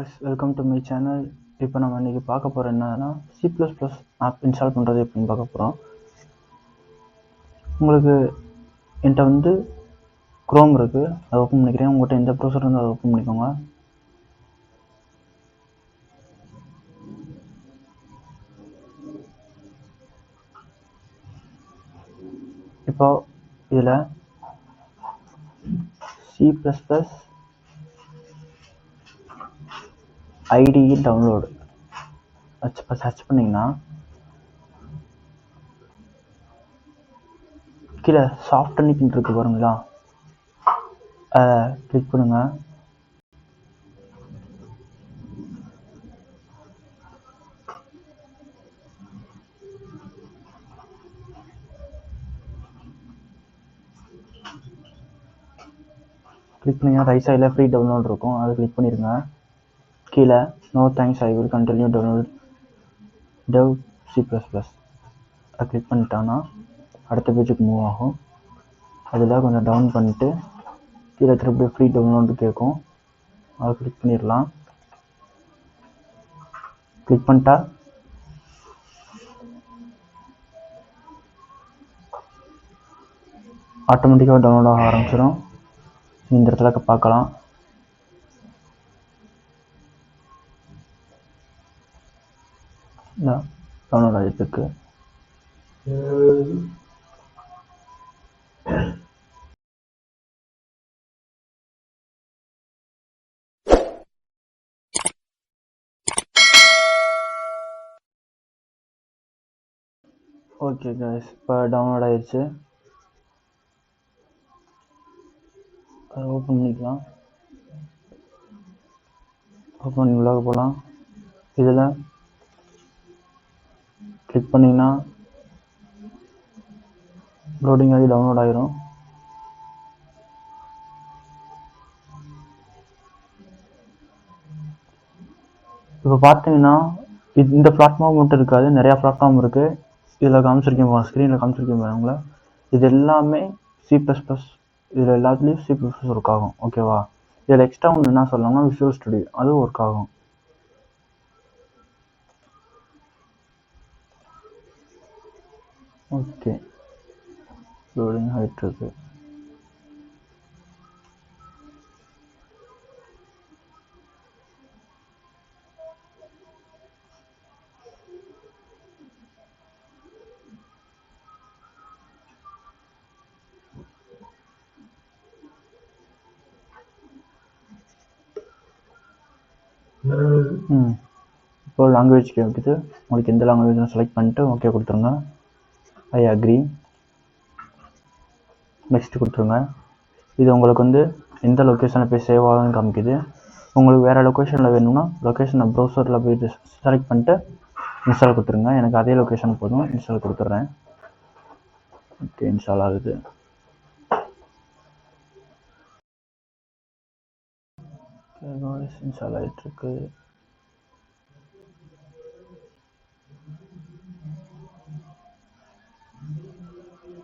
guys, welcome to my channel. இப்போ நம்ம இன்னைக்கு பார்க்க போற என்னன்னா C++ ஆப் இன்ஸ்டால் பண்றது எப்படின்னு பார்க்க போறோம். உங்களுக்கு என்கிட்ட வந்து Chrome இருக்கு, அதை ஓபன் பண்ணிக்கிறேன். உங்கள்கிட்ட எந்த ப்ரௌசர் இருந்தாலும் அதை ஓபன் பண்ணிக்கோங்க. இப்போ இதுல C++ IDE டவுன்லோட் சர்ச் பண்ணீங்கன்னா கீழே சாஃப்ட் அனிப்பின் இருக்கு பாருங்களா, அதை கிளிக் பண்ணுங்க. கிளிக் பண்ணிங்கன்னா ரைட் சைடில் ஃப்ரீ டவுன்லோட் இருக்கும், அதை கிளிக் பண்ணிடுங்க. கீழே no thanks I will continue download Dev C++. அதை கிளிக் பண்ணிட்டான்னா அடுத்த பேஜுக்கு மூவ் ஆகும். அதில் கொஞ்சம் டவுன் பண்ணிட்டு கீழே திருப்பி ஃப்ரீ டவுன்லோடு கேட்கும், அதை கிளிக் பண்ணிடலாம். கிளிக் பண்ணிட்டா ஆட்டோமேட்டிக்காக டவுன்லோட் ஆக ஆரம்பிச்சிடும். இந்த இடத்துல பார்க்கலாம். டவுன்லோட் ஆகிட்டு இருக்கு. ஓகே கைஸ், இப்போ டவுன்லோட் ஆயிடுச்சு. அதை ஓப்பன் பண்ணிக்கலாம். ஓப்பன் பண்ணி உள்ளே போகலாம். இதில் கிளிக் பண்ணிங்கன்னா லோடிங் ஆகி டவுன்லோட் ஆயிரும். இப்போ பார்த்தீங்கன்னா இந்த பிளாட்ஃபார்ம் மட்டும் இருக்காது, நிறையா பிளாட்ஃபார்ம் இருக்குது. இதில் காமிச்சிருக்கேன், ஸ்க்ரீனில் காமிச்சிருக்கேன் பாருங்களா. இது எல்லாமே C++, இதில் எல்லாத்துலேயும் C++ ஒர்க் ஆகும். ஓகேவா? இதில் எக்ஸ்ட்ரா ஒன்று என்ன சொல்லலாம்னா விஷுவல் ஸ்டுடியோ, அதுவும் ஒர்க் ஆகும். ஓகே, லோடிங் ஆகிட்டு இருக்கு. இப்போ லாங்குவேஜ் கேட்குது. உங்களுக்கு எந்த லாங்குவேஜ் செலக்ட் பண்ணிட்டு ஓகே கொடுத்துருங்க. ஐ அக்ரி, நெக்ஸ்ட் கொடுத்துருங்க. இது உங்களுக்கு வந்து எந்த லொக்கேஷனில் போய் சேவ் ஆகுதுன்னு காமிக்குது. உங்களுக்கு வேறு லொக்கேஷனில் வேணும்னா லொக்கேஷனை ப்ரௌசரில் போய் செலக்ட் பண்ணிட்டு இன்ஸ்டால் கொடுத்துருங்க. எனக்கு அதே லொக்கேஷன் போதும், இன்ஸ்டால் கொடுத்துட்றேன். ஓகே, இன்ஸ்டால் ஆகுது. இன்ஸ்டால் ஆகிட்டுருக்கு.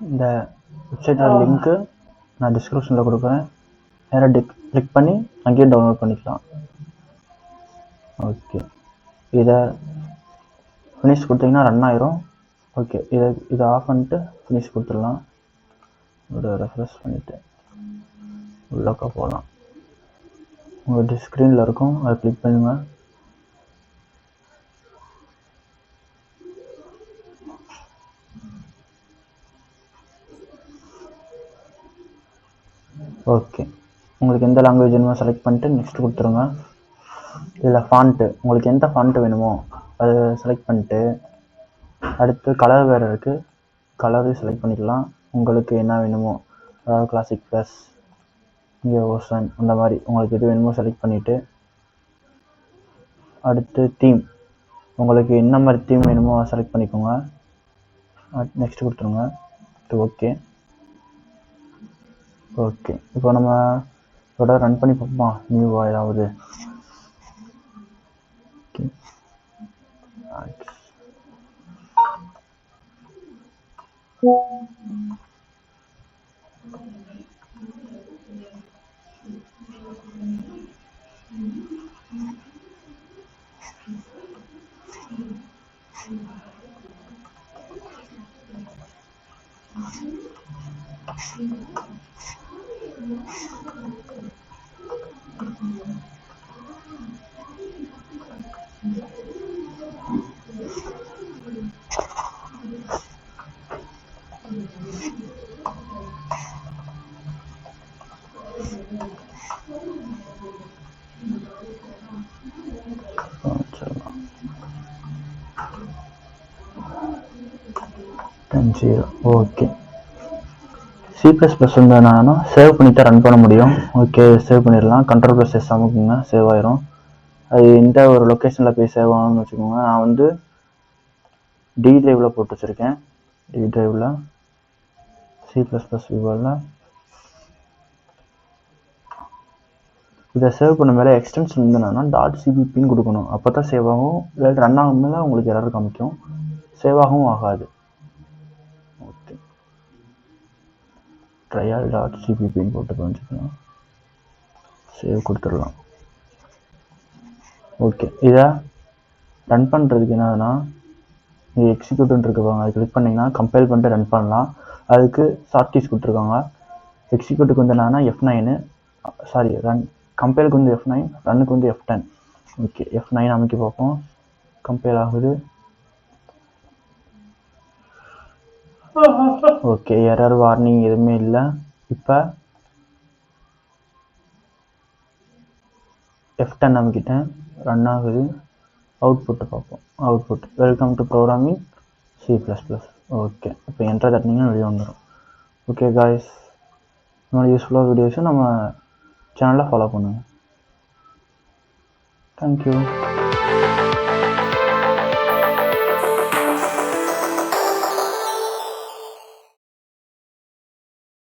இந்த வெப்சைட்டோட லிங்க்கு நான் டிஸ்கிரிப்ஷனில் கொடுக்குறேன். நேராக கிளிக் பண்ணி அங்கேயும் டவுன்லோட் பண்ணிக்கலாம். ஓகே, இதை ஃபினிஷ் கொடுத்தீங்கன்னா ரன் ஆயிரும். ஓகே, இதை ஆஃப் பண்ணிட்டு ஃபினிஷ் கொடுத்துடலாம். ஒரு ரெஃப்ரெஷ் பண்ணிவிட்டு உள்ளக்க போகலாம். உங்கள் ஸ்க்ரீனில் இருக்கும், அதை கிளிக் பண்ணுங்க. ஓகே, உங்களுக்கு எந்த லாங்குவேஜ் வேணுமோ செலக்ட் பண்ணிட்டு நெக்ஸ்ட் கொடுத்துருங்க. இதில் ஃபாண்ட்டு, உங்களுக்கு எந்த ஃபாண்ட்டு வேணுமோ அதை செலக்ட் பண்ணிட்டு அடுத்து கலர் வேறு இருக்குது, கலரையும் செலக்ட் பண்ணிக்கலாம். உங்களுக்கு என்ன வேணுமோ, அதாவது கிளாசிக் ப்ளஸ், இங்கே ஓஷன், அந்த மாதிரி உங்களுக்கு எது வேணுமோ செலக்ட் பண்ணிவிட்டு அடுத்து தீம், உங்களுக்கு என்ன மாதிரி தீம் வேணுமோ செலக்ட் பண்ணிக்கோங்க. நெக்ஸ்ட் கொடுத்துருங்க. ஓகே ஓகே, இப்போ நம்ம இதோட ரன் பண்ணி பார்ப்போமா நியூவாக ஏதாவது. ஓகே. சி ப்ளஸ் ப்ளஸ் வந்து என்னன்னா சேவ் பண்ணி தான் ரன் பண்ண முடியும். ஓகே, சேவ் பண்ணிடலாம். கண்ட்ரோல் ப்ளஸ் எஸ் அமுக்குங்க, சேவ் ஆயிரும். அது எந்த ஒரு லொக்கேஷனில் போய் சேவ் ஆகணும்னு வச்சுக்கோங்க. நான் வந்து டி டிரைவில் போட்டு வச்சுருக்கேன். டி டிரைவில் சி ப்ளஸ் ப்ளஸ் விவோவில் இதை சேவ் பண்ண மேலே எக்ஸ்டென்ஷன் வந்து என்னன்னா .cpp கொடுக்கணும். அப்போ தான் சேவ் ஆகும். இல்லை ரன் ஆகும்போது உங்களுக்கு எரர் காமிக்கும், சேவ் ஆகவும் ஆகாது. ஓகே, ட்ரையல் .cpp போட்டு வந்துச்சுக்கலாம், சேவ் கொடுத்துடலாம். ஓகே, இதை ரன் பண்ணுறதுக்கு என்னதுன்னா இது எக்ஸிக்யூட்னு இருக்குவாங்க, அது கிளிக் பண்ணிங்கன்னா கம்பைல் பண்ணிட்டு ரன் பண்ணலாம். அதுக்கு ஷார்ட் கீஸ் கொடுத்துருக்காங்க. எக்ஸிக்யூட்டுக்கு வந்து என்னன்னா F9, சாரி ரன் கம்பைலுக்கு வந்து F9, ரன்னுக்கு வந்து F10. ஓகே, F9 அமைக்க பார்ப்போம். கம்பைல் ஆகுது. ஓகே, எரர் வார்னிங் எதுவுமே இல்லை. இப்போ F10 அமைக்கிட்டேன், ரன் ஆகுது. அவுட்புட்டு பார்ப்போம். Output welcome to programming C plus plus. Okay, இப்போ என்டர் தட்டினீங்கன்னா வெளியே வந்துடும். ஓகே காய்ஸ், இந்த மாதிரி யூஸ்ஃபுல்லாக வீடியோஸும் நம்ம சேனலில் ஃபாலோ பண்ணுங்கள். தேங்க்யூ.